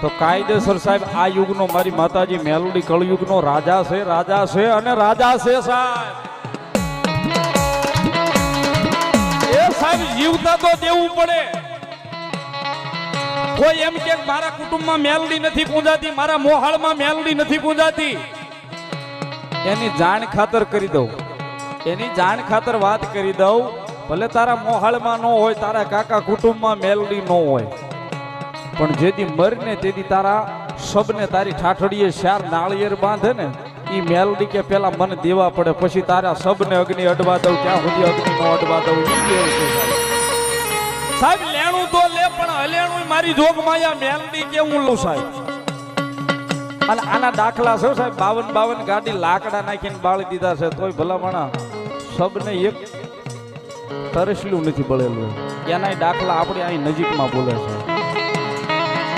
તો કાયદેસર સાહેબ આ યુગનો મારી માતાજી મેલોડી કળયુગનો રાજા છે અને રાજા છે સાહેબ. એ સાહેબ જીવતા તો દેવું પડે. કોઈ એમ કે મારા કુટુંબમાં મેલડી નથી પૂંજાતી, મારા મોહાળમાં મેલડી નથી પૂંજાતી, એની જાણ ખાતર કરી દઉં, એની જાણ ખાતર વાત કરી દઉં. ભલે તારા મોહાળમાં ન હોય, તારા કાકા કુટુંબમાં મેલડી ન હોય, પણ જેથી મરને તેથી તારા સબને તારી ઠાઠડીએ ચાર નાળિયેર બાંધે ને ઈ મેલડી કે પેલા મને દેવા પડે, પછી તારા સબને અગ્નિ અડવા દઉં, ત્યાં સુધી અગ્નિ નો અડવા દઉં. ઈ કેવું છે સાહેબ? લેણું તો લે, પણ હલેણું મારી જોગ માયા મેલડી કેવું લઉં સાહેબ? અને આના દાખલા છે સાહેબ. 52 ગાડી લાકડા નાખીને બાળી દીધા છે, તોય ભલામણા સબને એક તરસલું નથી બળેલું. એના દાખલા આપણે અહીં નજીકમાં બોલે છે.